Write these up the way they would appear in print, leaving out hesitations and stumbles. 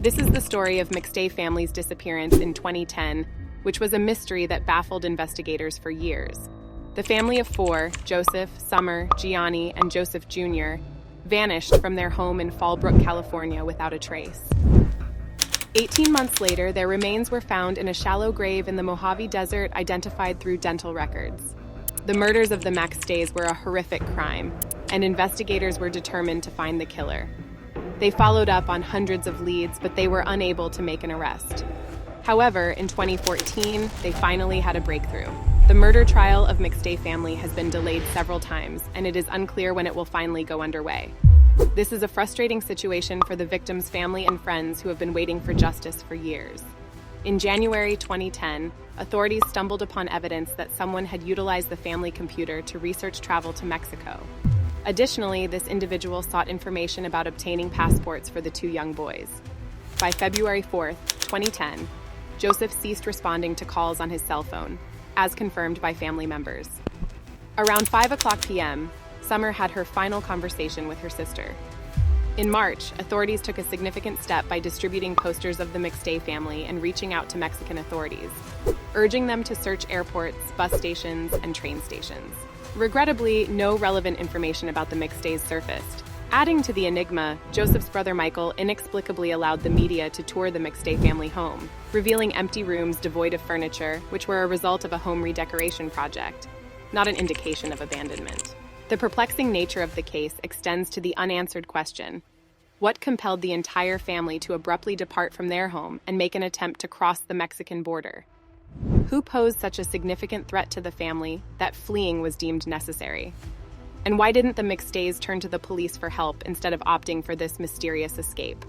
This is the story of McStay family's disappearance in 2010, which was a mystery that baffled investigators for years. The family of four, Joseph, Summer, Gianni, and Joseph Jr., vanished from their home in Fallbrook, California without a trace. 18 months later, their remains were found in a shallow grave in the Mojave Desert, identified through dental records. The murders of the McStays were a horrific crime, and investigators were determined to find the killer. They followed up on hundreds of leads, but they were unable to make an arrest. However, in 2014, they finally had a breakthrough. The murder trial of McStay family has been delayed several times, and it is unclear when it will finally go underway. This is a frustrating situation for the victims' family and friends who have been waiting for justice for years. In January 2010, authorities stumbled upon evidence that someone had utilized the family computer to research travel to Mexico. Additionally, this individual sought information about obtaining passports for the two young boys. By February 4, 2010, Joseph ceased responding to calls on his cell phone, as confirmed by family members. Around 5:00 p.m., Summer had her final conversation with her sister. In March, authorities took a significant step by distributing posters of the McStay family and reaching out to Mexican authorities, urging them to search airports, bus stations, and train stations. Regrettably, no relevant information about the McStays surfaced. Adding to the enigma, Joseph's brother Michael inexplicably allowed the media to tour the McStay family home, revealing empty rooms devoid of furniture, which were a result of a home redecoration project, not an indication of abandonment. The perplexing nature of the case extends to the unanswered question: what compelled the entire family to abruptly depart from their home and make an attempt to cross the Mexican border? Who posed such a significant threat to the family that fleeing was deemed necessary? And why didn't the McStays turn to the police for help instead of opting for this mysterious escape?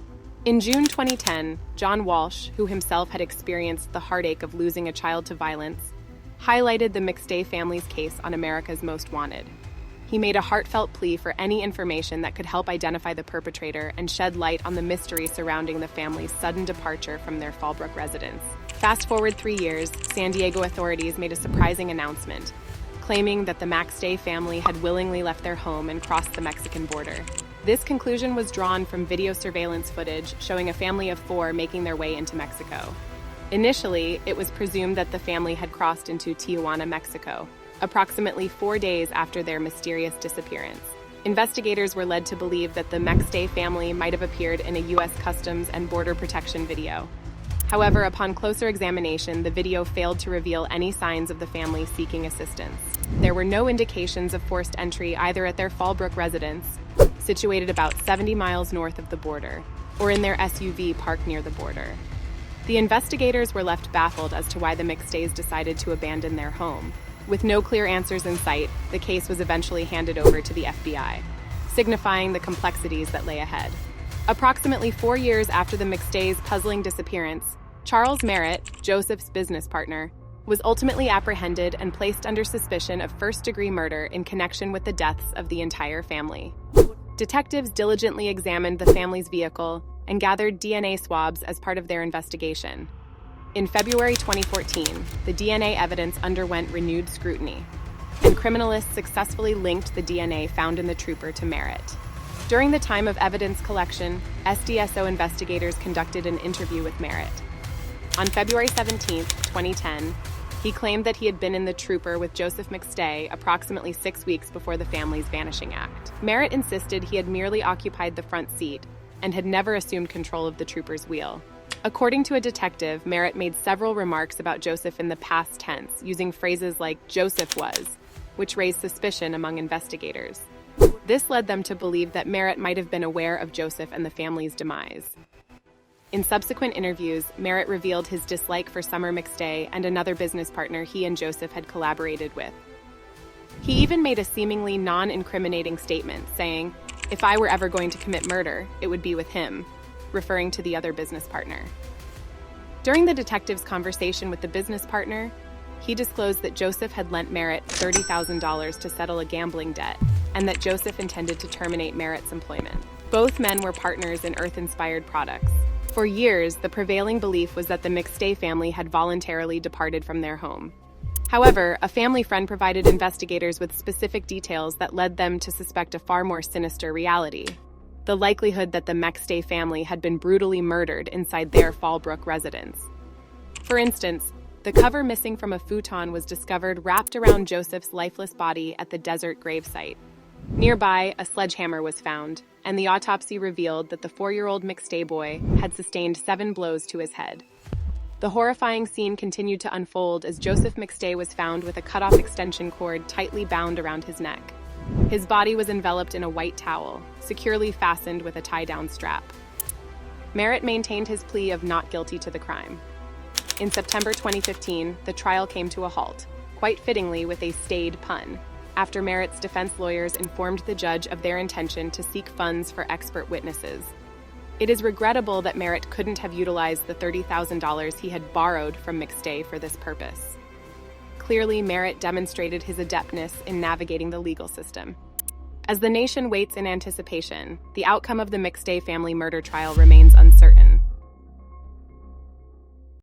In June 2010, John Walsh, who himself had experienced the heartache of losing a child to violence, highlighted the McStay family's case on America's Most Wanted. He made a heartfelt plea for any information that could help identify the perpetrator and shed light on the mystery surrounding the family's sudden departure from their Fallbrook residence. Fast forward 3 years, San Diego authorities made a surprising announcement, claiming that the McStay family had willingly left their home and crossed the Mexican border. This conclusion was drawn from video surveillance footage showing a family of four making their way into Mexico. Initially, it was presumed that the family had crossed into Tijuana, Mexico, approximately 4 days after their mysterious disappearance. Investigators were led to believe that the McStay family might have appeared in a U.S. Customs and Border Protection video. However, upon closer examination, the video failed to reveal any signs of the family seeking assistance. There were no indications of forced entry either at their Fallbrook residence, situated about 70 miles north of the border, or in their SUV parked near the border. The investigators were left baffled as to why the McStays decided to abandon their home. With no clear answers in sight, the case was eventually handed over to the FBI, signifying the complexities that lay ahead. Approximately 4 years after the McStays' puzzling disappearance, Charles Merritt, Joseph's business partner, was ultimately apprehended and placed under suspicion of first-degree murder in connection with the deaths of the entire family. Detectives diligently examined the family's vehicle and gathered DNA swabs as part of their investigation. In February 2014, the DNA evidence underwent renewed scrutiny, and criminalists successfully linked the DNA found in the trooper to Merritt. During the time of evidence collection, SDSO investigators conducted an interview with Merritt. On February 17, 2010, he claimed that he had been in the trooper with Joseph McStay approximately 6 weeks before the family's vanishing act. Merritt insisted he had merely occupied the front seat and had never assumed control of the trooper's wheel. According to a detective, Merritt made several remarks about Joseph in the past tense, using phrases like "Joseph was," which raised suspicion among investigators. This led them to believe that Merritt might have been aware of Joseph and the family's demise. In subsequent interviews, Merritt revealed his dislike for Summer McStay and another business partner he and Joseph had collaborated with. He even made a seemingly non-incriminating statement, saying, "If I were ever going to commit murder, it would be with him," referring to the other business partner. During the detective's conversation with the business partner, he disclosed that Joseph had lent Merritt $30,000 to settle a gambling debt, and that Joseph intended to terminate Merritt's employment. Both men were partners in Earth-inspired products. For years, the prevailing belief was that the McStay family had voluntarily departed from their home. However, a family friend provided investigators with specific details that led them to suspect a far more sinister reality. The the likelihood that the McStay family had been brutally murdered inside their Fallbrook residence. For instance, the cover missing from a futon was discovered wrapped around Joseph's lifeless body at the desert gravesite. Nearby, a sledgehammer was found, and the autopsy revealed that the 4-year-old McStay boy had sustained 7 blows to his head. The horrifying scene continued to unfold as Joseph McStay was found with a cut-off extension cord tightly bound around his neck. His body was enveloped in a white towel, securely fastened with a tie-down strap. Merritt maintained his plea of not guilty to the crime. In September 2015, the trial came to a halt, quite fittingly with a stayed pun, after Merritt's defense lawyers informed the judge of their intention to seek funds for expert witnesses. It is regrettable that Merritt couldn't have utilized the $30,000 he had borrowed from McStay for this purpose. Clearly, Merritt demonstrated his adeptness in navigating the legal system. As the nation waits in anticipation, the outcome of the McStay family murder trial remains uncertain.